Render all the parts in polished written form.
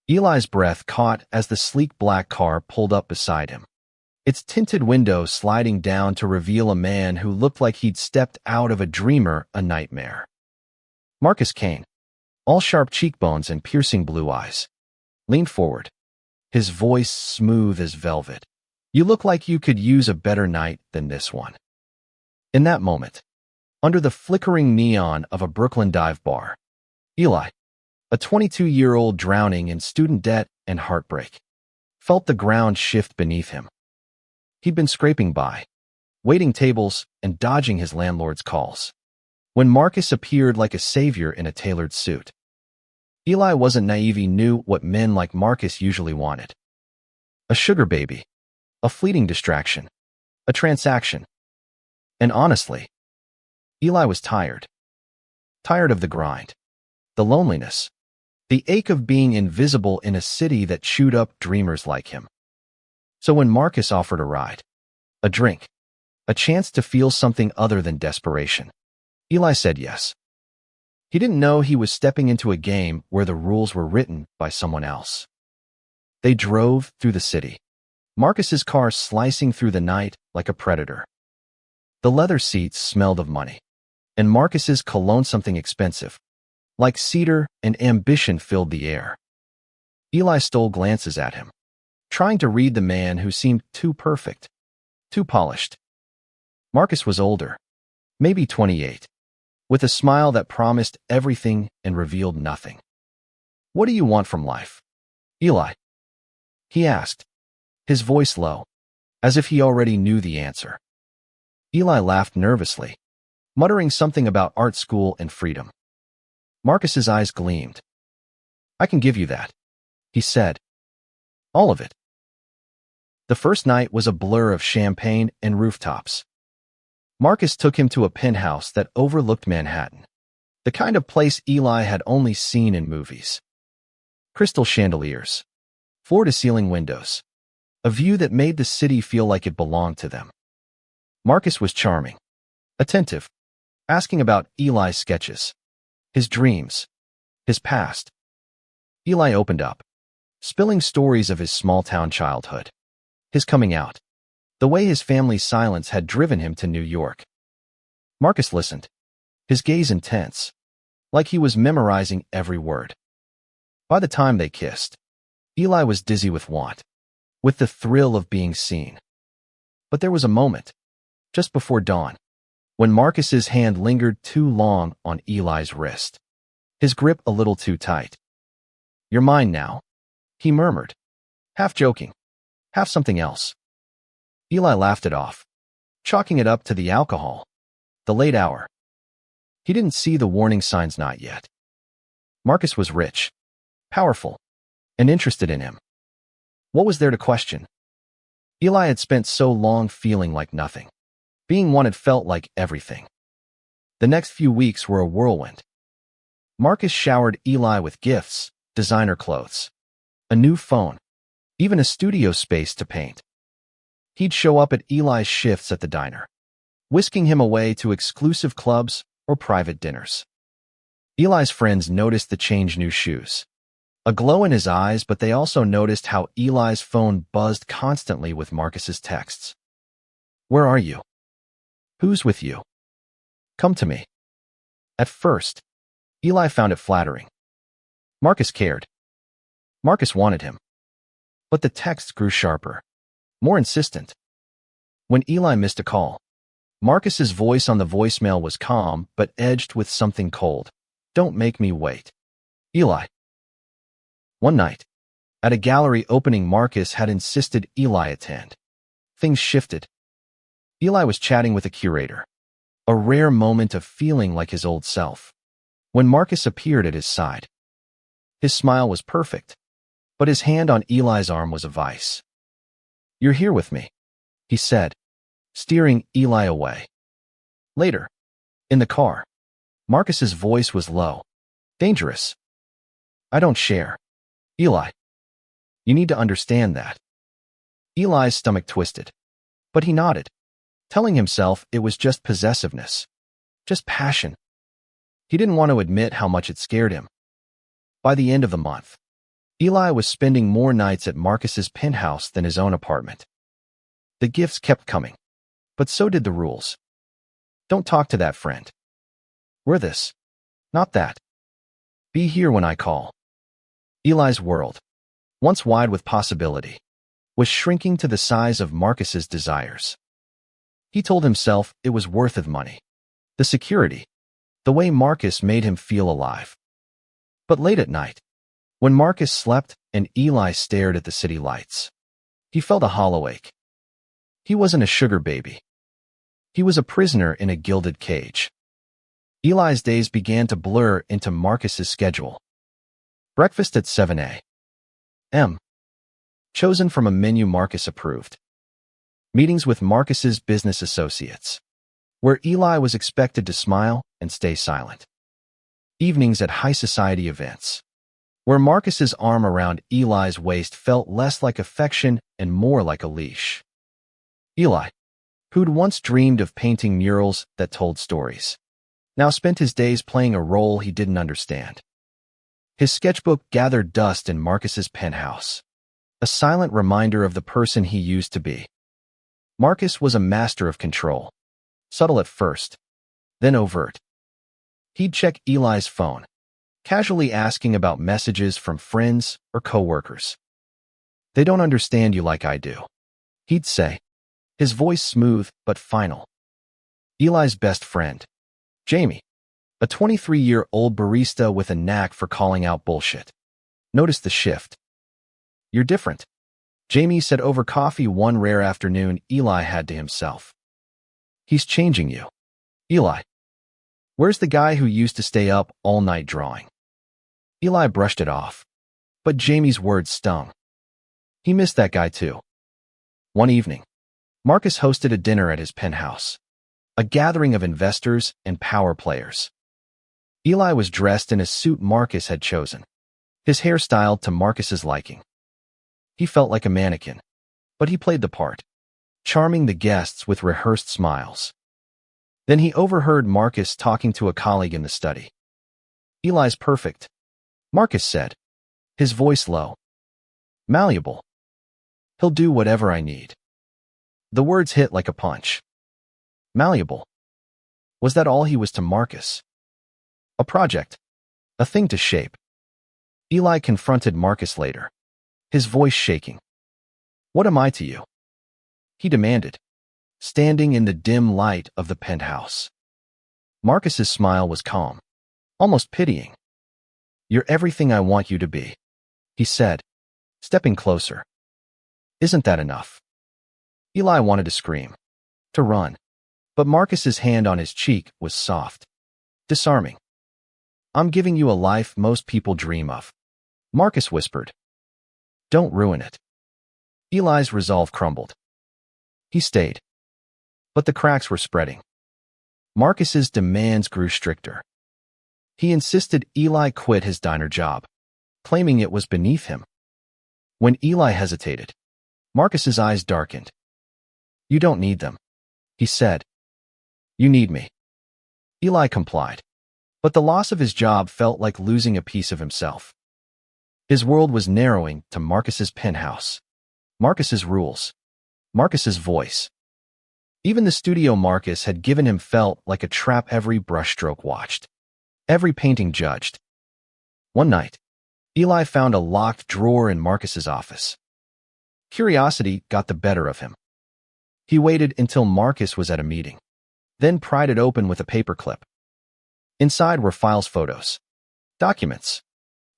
Eli's breath caught as the sleek black car pulled up beside him, its tinted windows sliding down to reveal a man who looked like he'd stepped out of a dream or a nightmare. Marcus Kane, all sharp cheekbones and piercing blue eyes, leaned forward, his voice smooth as velvet. "You look like you could use a better night than this one." In that moment, under the flickering neon of a Brooklyn dive bar, Eli, a 22-year-old drowning in student debt and heartbreak, felt the ground shift beneath him. He'd been scraping by, waiting tables and dodging his landlord's calls, when Marcus appeared like a savior in a tailored suit. Eli wasn't naive. He knew what men like Marcus usually wanted: a sugar baby, a fleeting distraction, a transaction. And honestly, Eli was tired. Tired of the grind, the loneliness, the ache of being invisible in a city that chewed up dreamers like him. So when Marcus offered a ride, a drink, a chance to feel something other than desperation, Eli said yes. He didn't know he was stepping into a game where the rules were written by someone else. They drove through the city, Marcus's car slicing through the night like a predator. The leather seats smelled of money, and Marcus's cologne something expensive, like cedar and ambition, filled the air. Eli stole glances at him, trying to read the man who seemed too perfect, too polished. Marcus was older, maybe 28, with a smile that promised everything and revealed nothing. "What do you want from life, Eli?" he asked, his voice low, as if he already knew the answer. Eli laughed nervously, muttering something about art school and freedom. Marcus's eyes gleamed. "I can give you that," he said. "All of it." The first night was a blur of champagne and rooftops. Marcus took him to a penthouse that overlooked Manhattan, the kind of place Eli had only seen in movies. Crystal chandeliers, floor-to-ceiling windows, a view that made the city feel like it belonged to them. Marcus was charming, attentive, asking about Eli's sketches, his dreams, his past. Eli opened up, spilling stories of his small-town childhood, his coming out, the way his family's silence had driven him to New York. Marcus listened, his gaze intense, like he was memorizing every word. By the time they kissed, Eli was dizzy with want, with the thrill of being seen. But there was a moment, just before dawn, when Marcus's hand lingered too long on Eli's wrist, his grip a little too tight. "You're mine now," he murmured, half joking, half something else. Eli laughed it off, chalking it up to the alcohol, the late hour. He didn't see the warning signs, not yet. Marcus was rich, powerful, and interested in him. What was there to question? Eli had spent so long feeling like nothing. Being wanted felt like everything. The next few weeks were a whirlwind. Marcus showered Eli with gifts, designer clothes, a new phone, even a studio space to paint. He'd show up at Eli's shifts at the diner, whisking him away to exclusive clubs or private dinners. Eli's friends noticed the change: new shoes, a glow in his eyes, but they also noticed how Eli's phone buzzed constantly with Marcus's texts. "Where are you? Who's with you? Come to me." At first, Eli found it flattering. Marcus cared. Marcus wanted him. But the texts grew sharper, more insistent. When Eli missed a call, Marcus's voice on the voicemail was calm but edged with something cold. "Don't make me wait, Eli." One night, at a gallery opening Marcus had insisted Eli attend, things shifted. Eli was chatting with a curator, a rare moment of feeling like his old self, when Marcus appeared at his side. His smile was perfect, but his hand on Eli's arm was a vice. "You're here with me," he said, steering Eli away. Later, in the car, Marcus's voice was low, dangerous. "I don't share, Eli. You need to understand that." Eli's stomach twisted, but he nodded, telling himself it was just possessiveness, just passion. He didn't want to admit how much it scared him. By the end of the month, Eli was spending more nights at Marcus's penthouse than his own apartment. The gifts kept coming, but so did the rules. Don't talk to that friend. We're this, not that. Be here when I call. Eli's world, once wide with possibility, was shrinking to the size of Marcus's desires. He told himself it was worth of money, the security, the way Marcus made him feel alive. But late at night, when Marcus slept and Eli stared at the city lights, he felt a hollow ache. He wasn't a sugar baby. He was a prisoner in a gilded cage. Eli's days began to blur into Marcus's schedule. Breakfast at 7 a.m. chosen from a menu Marcus approved. Meetings with Marcus's business associates, where Eli was expected to smile and stay silent. Evenings at high society events, where Marcus's arm around Eli's waist felt less like affection and more like a leash. Eli, who'd once dreamed of painting murals that told stories, now spent his days playing a role he didn't understand. His sketchbook gathered dust in Marcus's penthouse, a silent reminder of the person he used to be. Marcus was a master of control, subtle at first, then overt. He'd check Eli's phone, casually asking about messages from friends or coworkers. They don't understand you like I do, he'd say, his voice smooth but final. Eli's best friend, Jamie, a 23-year-old barista with a knack for calling out bullshit, noticed the shift. You're different, Jamie said over coffee one rare afternoon Eli had to himself. He's changing you. Eli, where's the guy who used to stay up all night drawing? Eli brushed it off, but Jamie's words stung. He missed that guy too. One evening, Marcus hosted a dinner at his penthouse, a gathering of investors and power players. Eli was dressed in a suit Marcus had chosen, his hair styled to Marcus's liking. He felt like a mannequin, but he played the part, charming the guests with rehearsed smiles. Then he overheard Marcus talking to a colleague in the study. Eli's perfect, Marcus said, his voice low. Malleable. He'll do whatever I need. The words hit like a punch. Malleable. Was that all he was to Marcus? A project. A thing to shape. Eli confronted Marcus later, his voice shaking. What am I to you? He demanded, standing in the dim light of the penthouse. Marcus's smile was calm, almost pitying. You're everything I want you to be, he said, stepping closer. Isn't that enough? Eli wanted to scream, to run, but Marcus's hand on his cheek was soft, disarming. I'm giving you a life most people dream of, Marcus whispered. Don't ruin it. Eli's resolve crumbled. He stayed, but the cracks were spreading. Marcus's demands grew stricter. He insisted Eli quit his diner job, claiming it was beneath him. When Eli hesitated, Marcus's eyes darkened. You don't need them, he said. You need me. Eli complied, but the loss of his job felt like losing a piece of himself. His world was narrowing to Marcus's penthouse, Marcus's rules, Marcus's voice. Even the studio Marcus had given him felt like a trap every brushstroke watched, every painting judged. One night, Eli found a locked drawer in Marcus's office. Curiosity got the better of him. He waited until Marcus was at a meeting, then pried it open with a paperclip. Inside were files, photos, documents,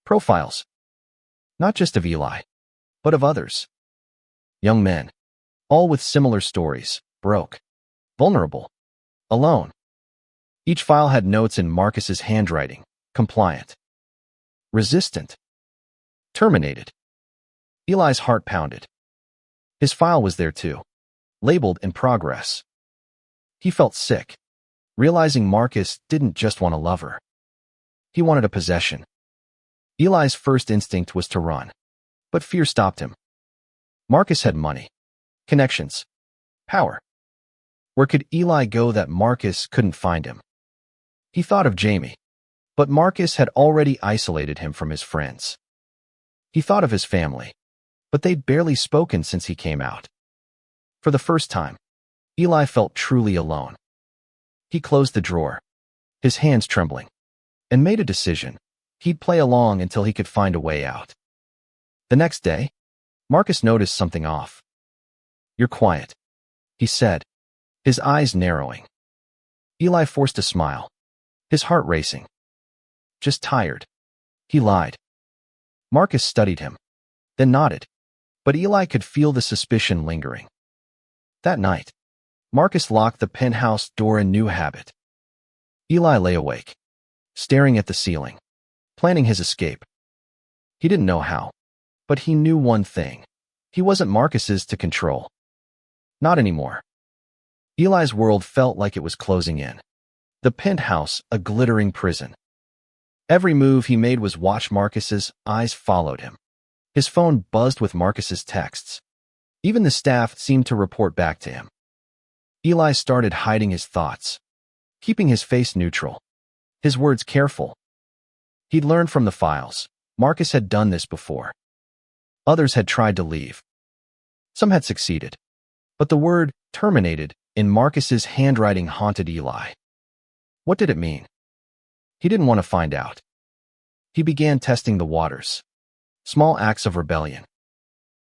profiles, not just of Eli, but of others. Young men, all with similar stories, broke, vulnerable, alone. Each file had notes in Marcus's handwriting, compliant, resistant, terminated. Eli's heart pounded. His file was there too, labeled in progress. He felt sick, realizing Marcus didn't just want a lover. He wanted a possession. Eli's first instinct was to run, but fear stopped him. Marcus had money, connections, power. Where could Eli go that Marcus couldn't find him? He thought of Jamie, but Marcus had already isolated him from his friends. He thought of his family, but they'd barely spoken since he came out. For the first time, Eli felt truly alone. He closed the drawer, his hands trembling, and made a decision. He'd play along until he could find a way out. The next day, Marcus noticed something off. "You're quiet," he said, his eyes narrowing. Eli forced a smile, his heart racing. "Just tired," he lied. Marcus studied him, then nodded, but Eli could feel the suspicion lingering. That night, Marcus locked the penthouse door, a new habit. Eli lay awake, staring at the ceiling, planning his escape. He didn't know how, but he knew one thing. He wasn't Marcus's to control. Not anymore. Eli's world felt like it was closing in. The penthouse, a glittering prison. Every move he made was watch. Marcus's eyes followed him. His phone buzzed with Marcus's texts. Even the staff seemed to report back to him. Eli started hiding his thoughts, keeping his face neutral, his words careful. He'd learned from the files. Marcus had done this before. Others had tried to leave. Some had succeeded. But the word terminated in Marcus's handwriting haunted Eli. What did it mean? He didn't want to find out. He began testing the waters. Small acts of rebellion.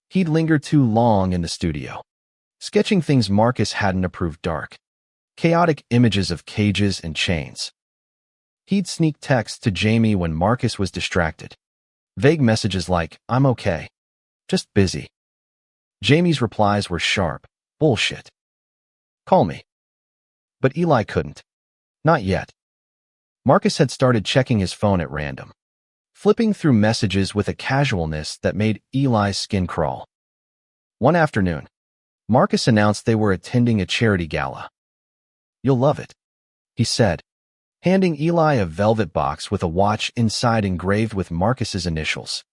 He'd lingered too long in the studio, sketching things Marcus hadn't approved. Dark, chaotic images of cages and chains. He'd sneak texts to Jamie when Marcus was distracted. Vague messages like, "I'm okay. Just busy." Jamie's replies were sharp. "Bullshit. Call me." But Eli couldn't. Not yet. Marcus had started checking his phone at random, flipping through messages with a casualness that made Eli's skin crawl. One afternoon, Marcus announced they were attending a charity gala. "You'll love it," he said, handing Eli a velvet box with a watch inside engraved with Marcus's initials.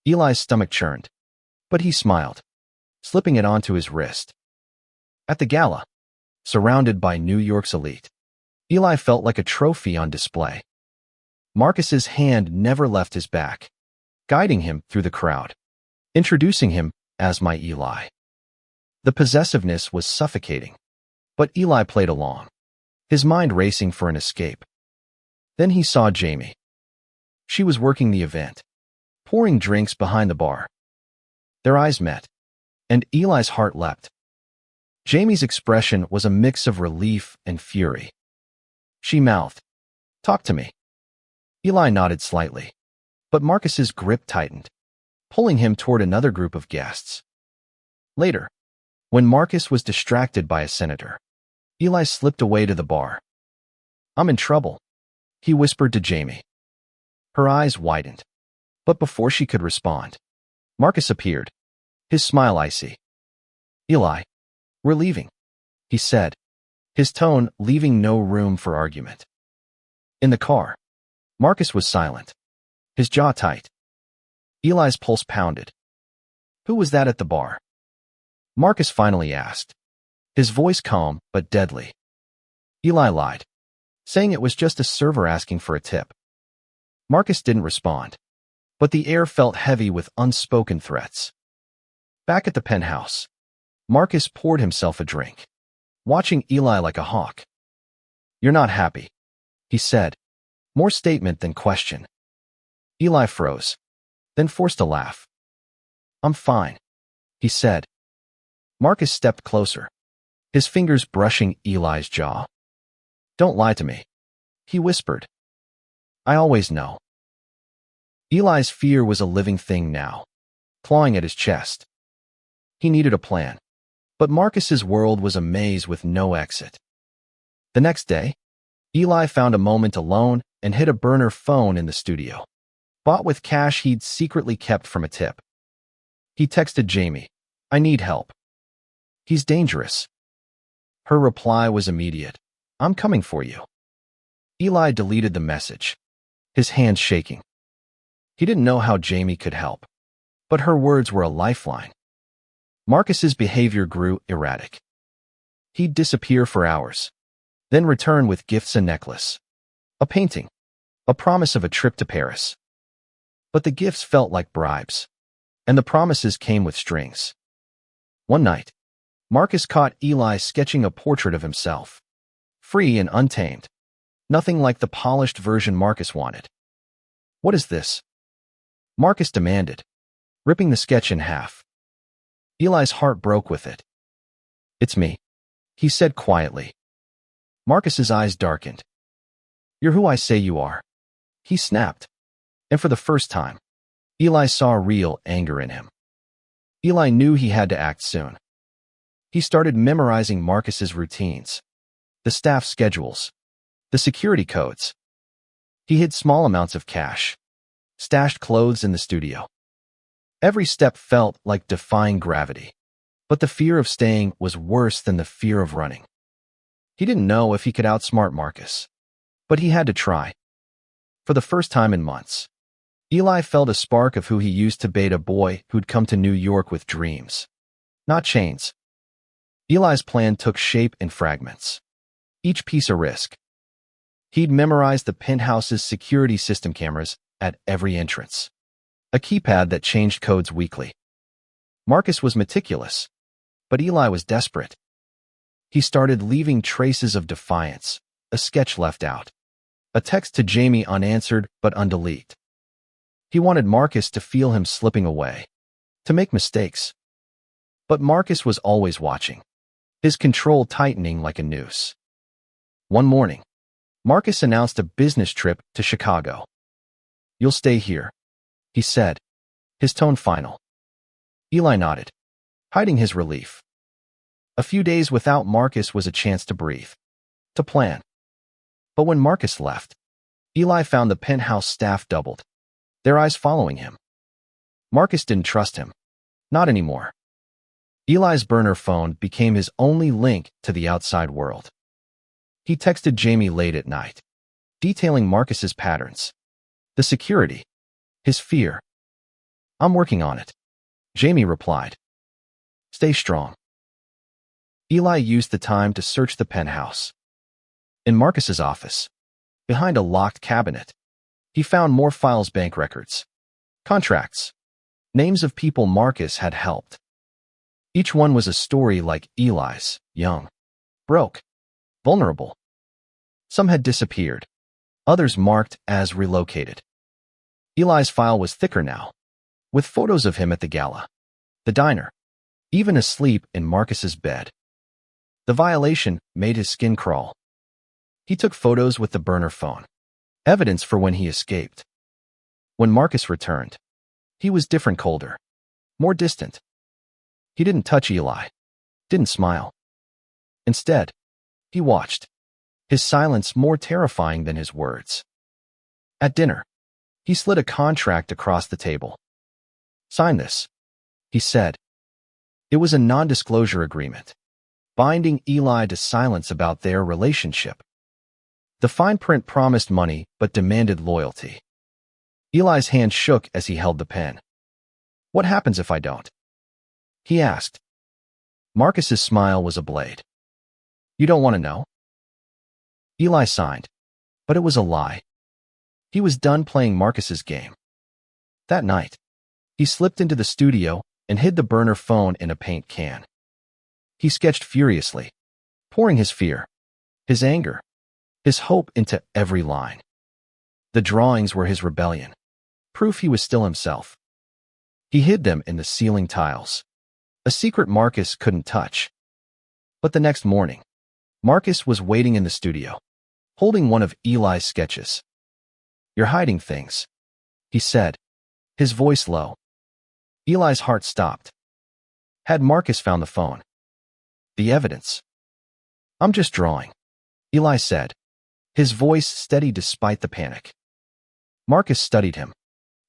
Eli's stomach churned, but he smiled, slipping it onto his wrist. At the gala, surrounded by New York's elite, Eli felt like a trophy on display. Marcus's hand never left his back, guiding him through the crowd, introducing him as "my Eli." The possessiveness was suffocating, but Eli played along, his mind racing for an escape. Then he saw Jamie. She was working the event, pouring drinks behind the bar. Their eyes met, and Eli's heart leapt. Jamie's expression was a mix of relief and fury. She mouthed, "Talk to me." Eli nodded slightly, but Marcus's grip tightened, pulling him toward another group of guests. Later, when Marcus was distracted by a senator, Eli slipped away to the bar. "I'm in trouble," he whispered to Jamie. Her eyes widened, but before she could respond, Marcus appeared, his smile icy. "Eli, we're leaving," he said, his tone leaving no room for argument. In the car, Marcus was silent, his jaw tight. Eli's pulse pounded. "Who was that at the bar?" Marcus finally asked, his voice calm but deadly. Eli lied, saying it was just a server asking for a tip. Marcus didn't respond, but the air felt heavy with unspoken threats. Back at the penthouse, Marcus poured himself a drink, watching Eli like a hawk. "You're not happy," he said, more statement than question. Eli froze, then forced a laugh. "I'm fine," he said. Marcus stepped closer, his fingers brushing Eli's jaw. "Don't lie to me," he whispered. "I always know." Eli's fear was a living thing now, clawing at his chest. He needed a plan, but Marcus's world was a maze with no exit. The next day, Eli found a moment alone and hid a burner phone in the studio, bought with cash he'd secretly kept from a tip. He texted Jamie, "I need help. He's dangerous." Her reply was immediate, "I'm coming for you." Eli deleted the message, his hands shaking. He didn't know how Jamie could help, but her words were a lifeline. Marcus's behavior grew erratic. He'd disappear for hours, then return with gifts: a necklace, a painting, a promise of a trip to Paris. But the gifts felt like bribes, and the promises came with strings. One night, Marcus caught Eli sketching a portrait of himself. Free and untamed. Nothing like the polished version Marcus wanted. "What is this?" Marcus demanded, ripping the sketch in half. Eli's heart broke with it. "It's me," he said quietly. Marcus's eyes darkened. "You're who I say you are," he snapped. And for the first time, Eli saw real anger in him. Eli knew he had to act soon. He started memorizing Marcus's routines, the staff schedules, the security codes. He hid small amounts of cash, stashed clothes in the studio. Every step felt like defying gravity, but the fear of staying was worse than the fear of running. He didn't know if he could outsmart Marcus, but he had to try. For the first time in months, Eli felt a spark of who he used to be, a boy who'd come to New York with dreams, not chains. Eli's plan took shape in fragments, each piece a risk. He'd memorized the penthouse's security system cameras at every entrance, a keypad that changed codes weekly. Marcus was meticulous, but Eli was desperate. He started leaving traces of defiance, a sketch left out, a text to Jamie unanswered but undeleted. He wanted Marcus to feel him slipping away, to make mistakes. But Marcus was always watching, his control tightening like a noose. One morning, Marcus announced a business trip to Chicago. "You'll stay here," he said, his tone final. Eli nodded, hiding his relief. A few days without Marcus was a chance to breathe, to plan. But when Marcus left, Eli found the penthouse staff doubled, their eyes following him. Marcus didn't trust him. Not anymore. Eli's burner phone became his only link to the outside world. He texted Jamie late at night, detailing Marcus's patterns, the security, his fear. "I'm working on it," Jamie replied. "Stay strong." Eli used the time to search the penthouse. In Marcus's office, behind a locked cabinet, he found more files, bank records, contracts, names of people Marcus had helped. Each one was a story like Eli's, young, broke, vulnerable. Some had disappeared, others marked as relocated. Eli's file was thicker now, with photos of him at the gala, the diner, even asleep in Marcus's bed. The violation made his skin crawl. He took photos with the burner phone, evidence for when he escaped. When Marcus returned, he was different, colder, more distant. He didn't touch Eli, didn't smile. Instead, he watched, his silence more terrifying than his words. At dinner, he slid a contract across the table. "Sign this," he said. It was a non-disclosure agreement, binding Eli to silence about their relationship. The fine print promised money but demanded loyalty. Eli's hand shook as he held the pen. "What happens if I don't?" he asked. Marcus's smile was a blade. "You don't want to know?" Eli signed, but it was a lie. He was done playing Marcus's game. That night, he slipped into the studio and hid the burner phone in a paint can. He sketched furiously, pouring his fear, his anger, his hope into every line. The drawings were his rebellion, proof he was still himself. He hid them in the ceiling tiles, a secret Marcus couldn't touch. But the next morning, Marcus was waiting in the studio, holding one of Eli's sketches. "You're hiding things," he said, his voice low. Eli's heart stopped. Had Marcus found the phone? The evidence? "I'm just drawing," Eli said, his voice steady despite the panic. Marcus studied him,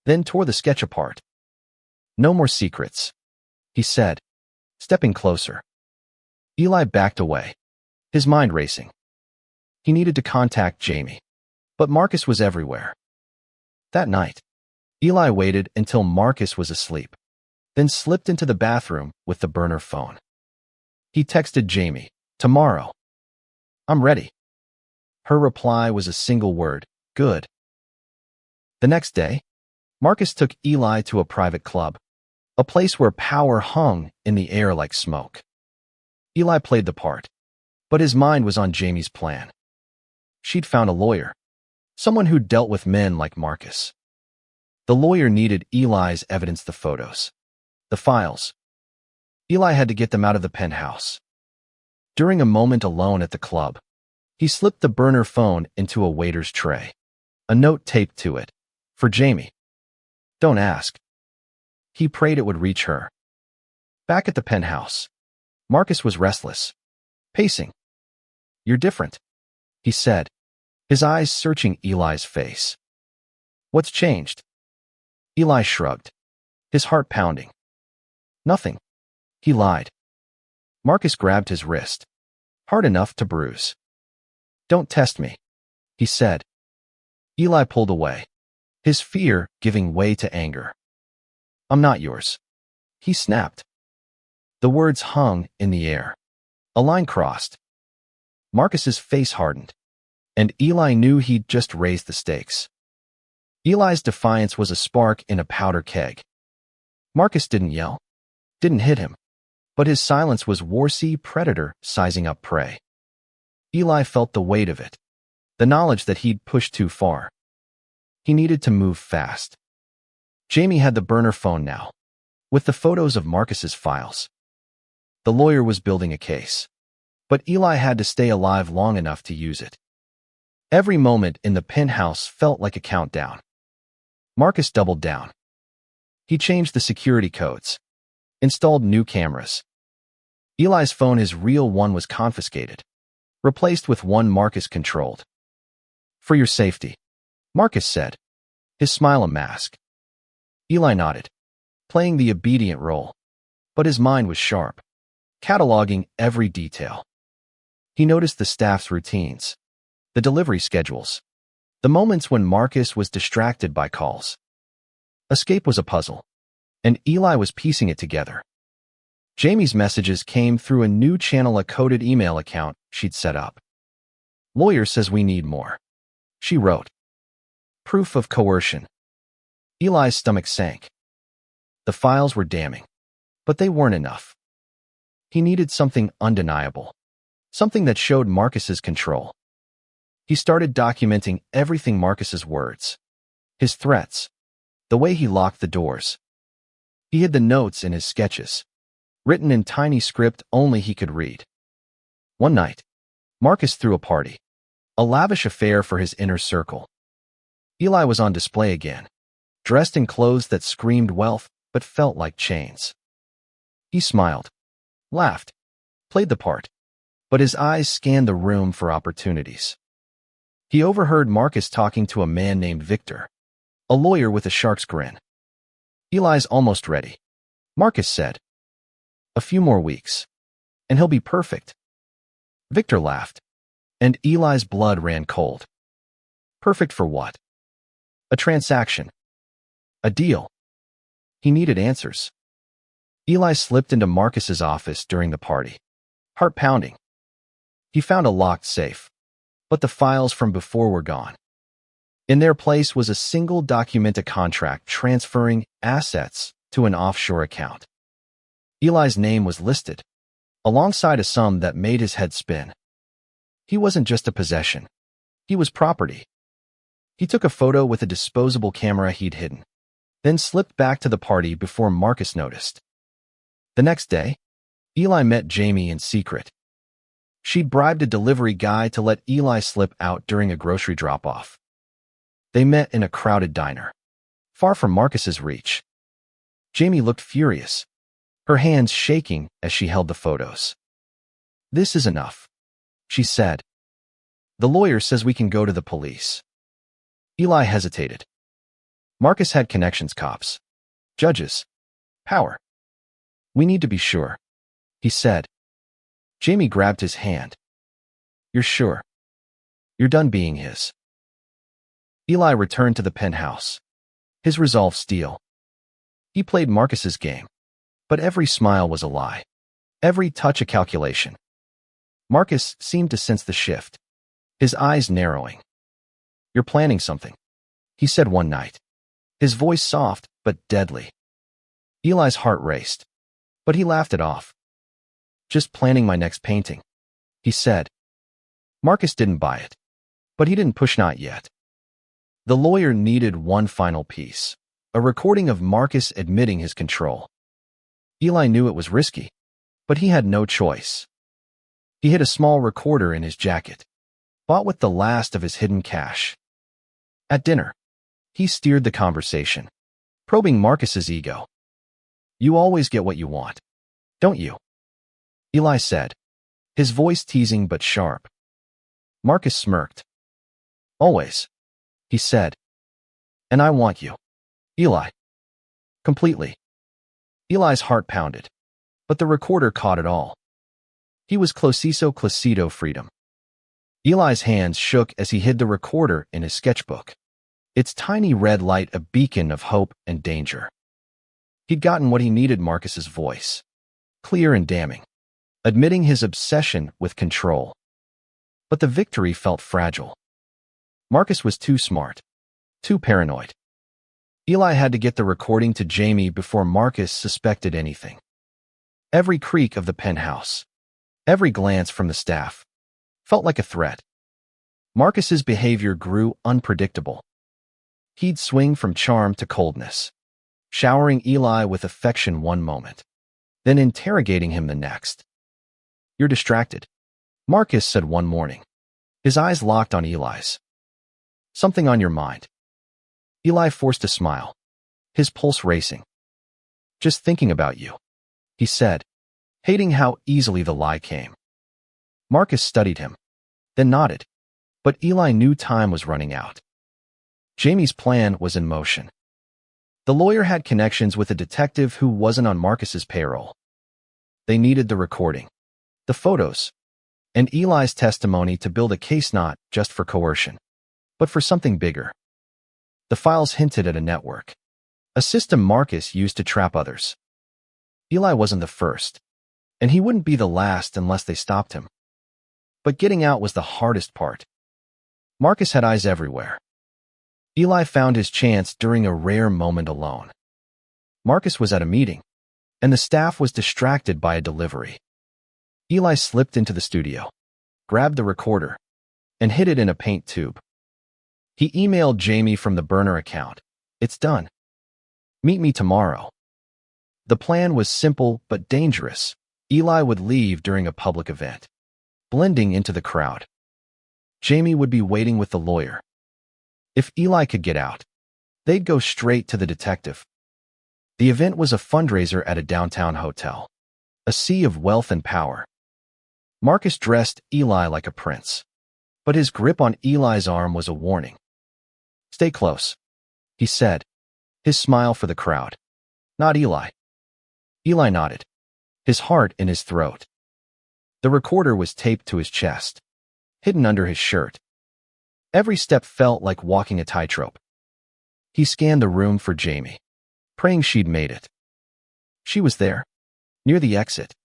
then tore the sketch apart. "No more secrets," he said, stepping closer. Eli backed away, his mind racing. He needed to contact Jamie, but Marcus was everywhere. That night, Eli waited until Marcus was asleep, then slipped into the bathroom with the burner phone. He texted Jamie, "Tomorrow." "I'm ready." Her reply was a single word, "Good." The next day, Marcus took Eli to a private club, a place where power hung in the air like smoke. Eli played the part, but his mind was on Jamie's plan. She'd found a lawyer, someone who'd dealt with men like Marcus. The lawyer needed Eli's evidence, the photos, the files. Eli had to get them out of the penthouse. During a moment alone at the club, he slipped the burner phone into a waiter's tray. A note taped to it. For Jamie. Don't ask. He prayed it would reach her. Back at the penthouse, Marcus was restless, pacing. You're different, he said, his eyes searching Eli's face. What's changed? Eli shrugged, his heart pounding. Nothing. He lied. Marcus grabbed his wrist, hard enough to bruise. Don't test me, he said. Eli pulled away, his fear giving way to anger. I'm not yours, he snapped. The words hung in the air. A line crossed. Marcus's face hardened, and Eli knew he'd just raised the stakes. Eli's defiance was a spark in a powder keg. Marcus didn't yell, didn't hit him, but his silence was war-sea predator sizing up prey. Eli felt the weight of it, the knowledge that he'd pushed too far. He needed to move fast. Jamie had the burner phone now, with the photos of Marcus's files. The lawyer was building a case, but Eli had to stay alive long enough to use it. Every moment in the penthouse felt like a countdown. Marcus doubled down. He changed the security codes, installed new cameras. Eli's phone, his real one, was confiscated, replaced with one Marcus controlled. For your safety, Marcus said, his smile a mask. Eli nodded, playing the obedient role, but his mind was sharp, cataloging every detail. He noticed the staff's routines, the delivery schedules, the moments when Marcus was distracted by calls. Escape was a puzzle, and Eli was piecing it together. Jamie's messages came through a new channel, a coded email account she'd set up. Lawyer says we need more, she wrote. Proof of coercion. Eli's stomach sank. The files were damning, but they weren't enough. He needed something undeniable, something that showed Marcus's control. He started documenting everything: Marcus's words, his threats, the way he locked the doors. He hid the notes in his sketches, written in tiny script only he could read. One night, Marcus threw a party, a lavish affair for his inner circle. Eli was on display again, dressed in clothes that screamed wealth but felt like chains. He smiled, laughed, played the part, but his eyes scanned the room for opportunities. He overheard Marcus talking to a man named Victor, a lawyer with a shark's grin. Eli's almost ready, Marcus said. A few more weeks, and he'll be perfect. Victor laughed, and Eli's blood ran cold. Perfect for what? A transaction. A deal. He needed answers. Eli slipped into Marcus's office during the party, heart pounding. He found a locked safe, but the files from before were gone. In their place was a single document, a contract transferring assets to an offshore account. Eli's name was listed, alongside a sum that made his head spin. He wasn't just a possession. He was property. He took a photo with a disposable camera he'd hidden, then slipped back to the party before Marcus noticed. The next day, Eli met Jamie in secret. She'd bribed a delivery guy to let Eli slip out during a grocery drop-off. They met in a crowded diner, far from Marcus's reach. Jamie looked furious, her hands shaking as she held the photos. This is enough, she said. The lawyer says we can go to the police. Eli hesitated. Marcus had connections: cops, judges, power. We need to be sure, he said. Jamie grabbed his hand. You're sure? You're done being his. Eli returned to the penthouse, his resolve steel. He played Marcus's game, but every smile was a lie, every touch a calculation. Marcus seemed to sense the shift, his eyes narrowing. You're planning something, he said one night. his voice soft but deadly. Eli's heart raced, but he laughed it off. "Just planning my next painting," he said. Marcus didn't buy it, but he didn't push not yet. The lawyer needed one final piece, a recording of Marcus admitting his control. Eli knew it was risky, but he had no choice. He hid a small recorder in his jacket, bought with the last of his hidden cash. At dinner, he steered the conversation, probing Marcus's ego. "You always get what you want, don't you?" Eli said, his voice teasing but sharp. Marcus smirked. "Always," he said. "And I want you, Eli. Completely." Eli's heart pounded, but the recorder caught it all. He was Closiso freedom. Eli's hands shook as he hid the recorder in his sketchbook, its tiny red light a beacon of hope and danger. He'd gotten what he needed, Marcus's voice, clear and damning, admitting his obsession with control. But the victory felt fragile. Marcus was too smart, too paranoid. Eli had to get the recording to Jamie before Marcus suspected anything. Every creak of the penthouse, every glance from the staff, felt like a threat. Marcus's behavior grew unpredictable. He'd swing from charm to coldness, showering Eli with affection one moment, then interrogating him the next. "You're distracted," Marcus said one morning, his eyes locked on Eli's. "Something on your mind?" Eli forced a smile, his pulse racing. "Just thinking about you," he said, hating how easily the lie came. Marcus studied him, then nodded, but Eli knew time was running out. Jamie's plan was in motion. The lawyer had connections with a detective who wasn't on Marcus's payroll. They needed the recording, the photos, and Eli's testimony to build a case not just for coercion, but for something bigger. The files hinted at a network, a system Marcus used to trap others. Eli wasn't the first, and he wouldn't be the last unless they stopped him. But getting out was the hardest part. Marcus had eyes everywhere. Eli found his chance during a rare moment alone. Marcus was at a meeting, and the staff was distracted by a delivery. Eli slipped into the studio, grabbed the recorder, and hid it in a paint tube. He emailed Jamie from the burner account. "It's done. Meet me tomorrow." The plan was simple but dangerous. Eli would leave during a public event, blending into the crowd. Jamie would be waiting with the lawyer. If Eli could get out, they'd go straight to the detective. The event was a fundraiser at a downtown hotel, a sea of wealth and power. Marcus dressed Eli like a prince, but his grip on Eli's arm was a warning. "Stay close," he said, his smile for the crowd. "Not Eli." Eli nodded, his heart in his throat. The recorder was taped to his chest, hidden under his shirt. Every step felt like walking a tightrope. He scanned the room for Jamie, praying she'd made it. She was there, near the exit,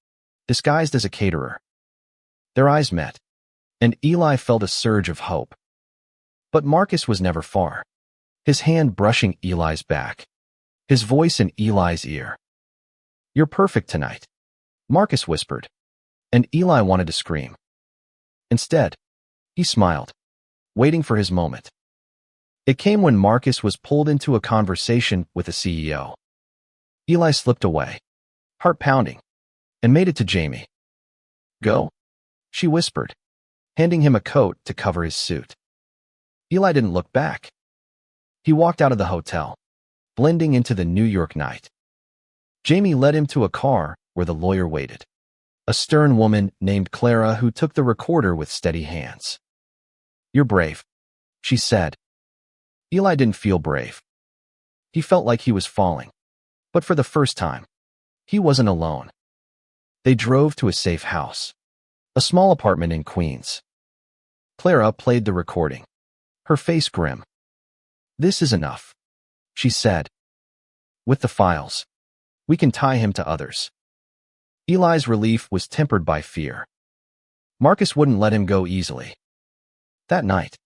disguised as a caterer. Their eyes met, and Eli felt a surge of hope. But Marcus was never far, his hand brushing Eli's back, his voice in Eli's ear. "You're perfect tonight," Marcus whispered, and Eli wanted to scream. Instead, he smiled, waiting for his moment. It came when Marcus was pulled into a conversation with a CEO. Eli slipped away, heart pounding, and made it to Jamie. "Go," she whispered, handing him a coat to cover his suit. Eli didn't look back. He walked out of the hotel, blending into the New York night. Jamie led him to a car where the lawyer waited, a stern woman named Clara who took the recorder with steady hands. "You're brave," she said. Eli didn't feel brave. He felt like he was falling. But for the first time, he wasn't alone. They drove to a safe house, a small apartment in Queens. Clara played the recording, her face grim. "This is enough," she said. "With the files, we can tie him to others." Eli's relief was tempered by fear. Marcus wouldn't let him go easily. That night,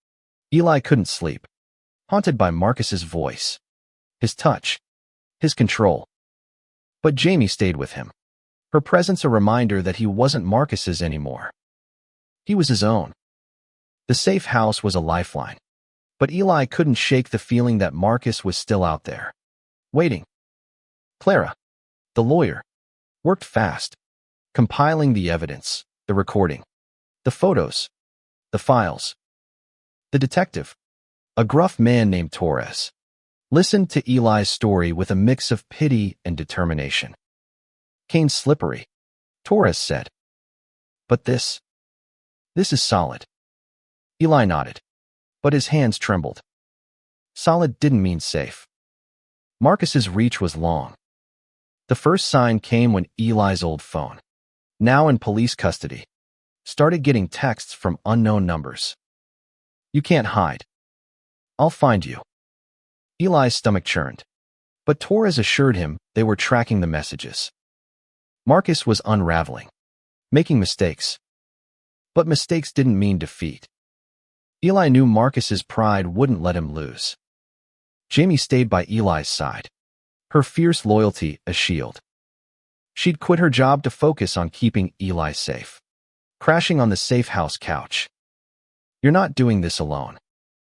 Eli couldn't sleep, haunted by Marcus's voice, his touch, his control. But Jamie stayed with him, her presence a reminder that he wasn't Marcus's anymore. He was his own. The safe house was a lifeline, but Eli couldn't shake the feeling that Marcus was still out there, waiting. Clara, the lawyer, worked fast, compiling the evidence, the recording, the photos, the files. The detective, a gruff man named Torres, listened to Eli's story with a mix of pity and determination. "Kane's slippery," Torres said. "But this is solid." Eli nodded, but his hands trembled. Solid didn't mean safe. Marcus's reach was long. The first sign came when Eli's old phone, now in police custody, started getting texts from unknown numbers. "You can't hide. I'll find you." Eli's stomach churned, but Torres assured him they were tracking the messages. Marcus was unraveling, making mistakes. But mistakes didn't mean defeat. Eli knew Marcus's pride wouldn't let him lose. Jamie stayed by Eli's side, her fierce loyalty a shield. She'd quit her job to focus on keeping Eli safe, crashing on the safe house couch. "You're not doing this alone,"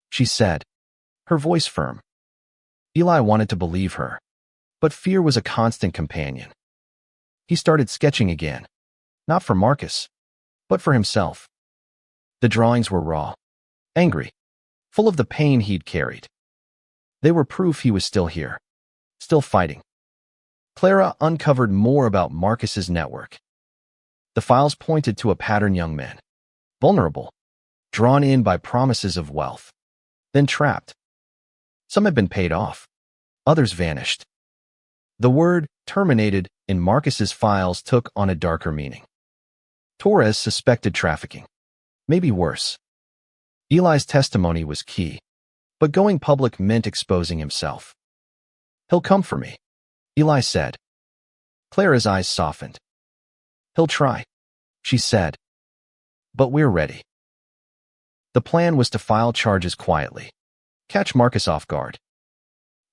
she said, her voice firm. Eli wanted to believe her, but fear was a constant companion. He started sketching again, not for Marcus, but for himself. The drawings were raw, angry, full of the pain he'd carried. They were proof he was still here, still fighting. Clara uncovered more about Marcus's network. The files pointed to a pattern: young men, vulnerable, drawn in by promises of wealth, then trapped. Some had been paid off, others vanished. The word "terminated" in Marcus's files took on a darker meaning. Torres suspected trafficking, maybe worse. Eli's testimony was key, but going public meant exposing himself. "He'll come for me," Eli said. Clara's eyes softened. "He'll try," she said. "But we're ready." The plan was to file charges quietly, catch Marcus off guard.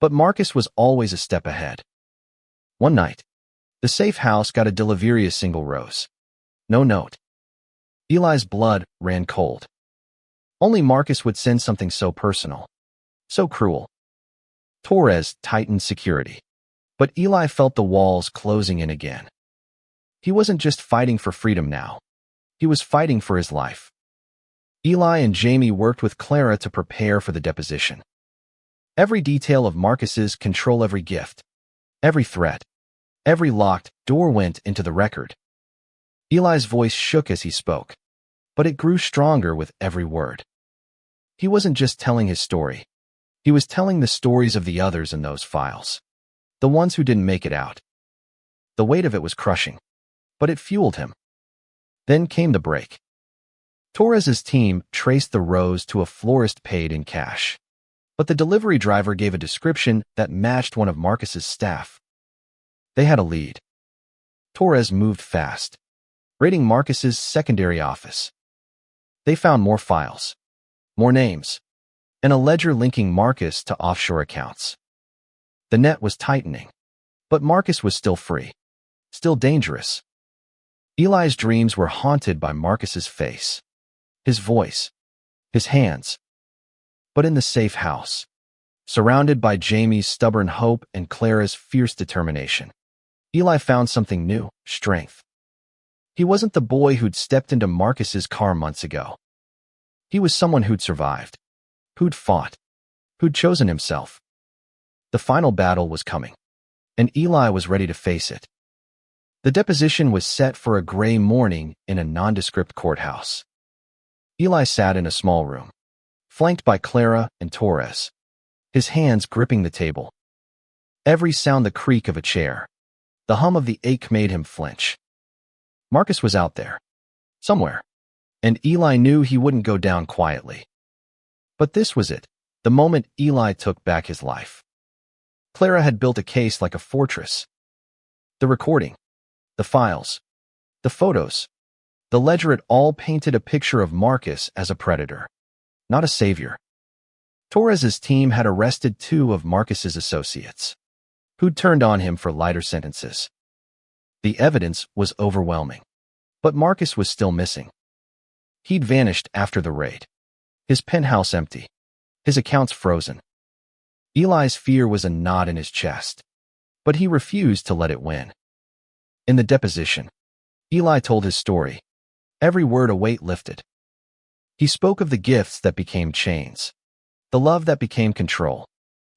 But Marcus was always a step ahead. One night, the safe house got a delivery: a single rose. No note. Eli's blood ran cold. Only Marcus would send something so personal, so cruel. Torres tightened security, but Eli felt the walls closing in again. He wasn't just fighting for freedom now. He was fighting for his life. Eli and Jamie worked with Clara to prepare for the deposition. Every detail of Marcus's control, every gift, every threat, every locked door went into the record. Eli's voice shook as he spoke, but it grew stronger with every word. He wasn't just telling his story. He was telling the stories of the others in those files, the ones who didn't make it out. The weight of it was crushing, but it fueled him. Then came the break. Torres's team traced the rose to a florist paid in cash, but the delivery driver gave a description that matched one of Marcus's staff. They had a lead. Torres moved fast, raiding Marcus's secondary office. They found more files, more names, and a ledger linking Marcus to offshore accounts. The net was tightening, but Marcus was still free, still dangerous. Eli's dreams were haunted by Marcus's face, his voice, his hands. But in the safe house, surrounded by Jamie's stubborn hope and Clara's fierce determination, Eli found something new: strength. He wasn't the boy who'd stepped into Marcus's car months ago. He was someone who'd survived, who'd fought, who'd chosen himself. The final battle was coming, and Eli was ready to face it. The deposition was set for a gray morning in a nondescript courthouse. Eli sat in a small room, flanked by Clara and Torres, his hands gripping the table. Every sound: the creak of a chair, the hum of the ache, made him flinch. Marcus was out there, somewhere, and Eli knew he wouldn't go down quietly. But this was it, the moment Eli took back his life. Clara had built a case like a fortress. The recording, the files, the photos, the ledger, it all painted a picture of Marcus as a predator, not a savior. Torres's team had arrested 2 of Marcus's associates, who'd turned on him for lighter sentences. The evidence was overwhelming, but Marcus was still missing. He'd vanished after the raid, his penthouse empty, his accounts frozen. Eli's fear was a knot in his chest, but he refused to let it win. In the deposition, Eli told his story, every word a weight lifted. He spoke of the gifts that became chains, the love that became control,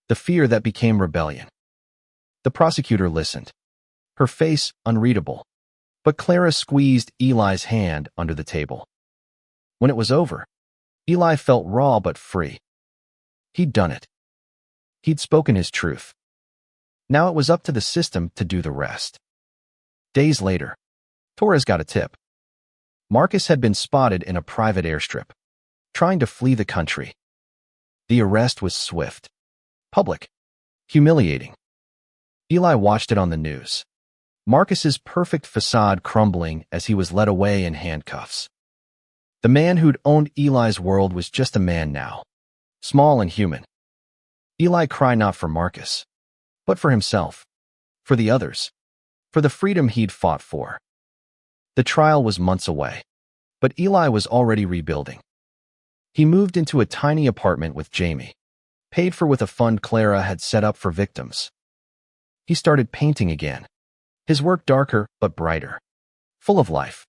the fear that became rebellion. The prosecutor listened, her face unreadable, but Clara squeezed Eli's hand under the table. When it was over, Eli felt raw but free. He'd done it. He'd spoken his truth. Now it was up to the system to do the rest. Days later, Torres got a tip. Marcus had been spotted in a private airstrip, trying to flee the country. The arrest was swift, public, humiliating. Eli watched it on the news, Marcus's perfect facade crumbling as he was led away in handcuffs. The man who'd owned Eli's world was just a man now, small and human. Eli cried not for Marcus, but for himself, for the others, for the freedom he'd fought for. The trial was months away, but Eli was already rebuilding. He moved into a tiny apartment with Jamie, paid for with a fund Clara had set up for victims. He started painting again, his work darker but brighter, full of life.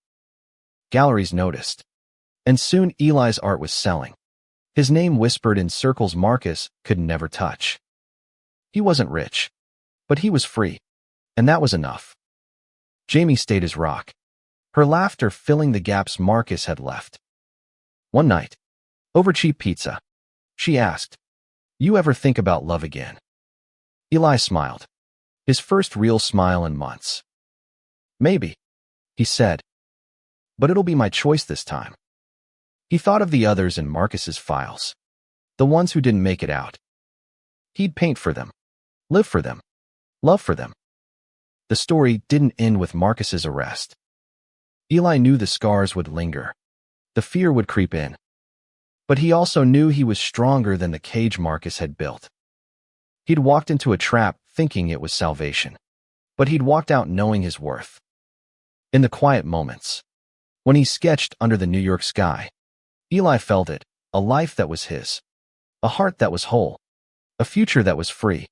Galleries noticed, and soon Eli's art was selling. His name whispered in circles Marcus could never touch. He wasn't rich, but he was free, and that was enough. Jamie stayed as rock, her laughter filling the gaps Marcus had left. One night, over cheap pizza, she asked, "You ever think about love again?" Eli smiled, his first real smile in months. "Maybe," he said, "but it'll be my choice this time." He thought of the others in Marcus's files, the ones who didn't make it out. He'd paint for them, live for them, love for them. The story didn't end with Marcus's arrest. Eli knew the scars would linger, the fear would creep in. But he also knew he was stronger than the cage Marcus had built. He'd walked into a trap thinking it was salvation, but he'd walked out knowing his worth. In the quiet moments, when he sketched under the New York sky, Eli felt it, a life that was his, a heart that was whole, a future that was free.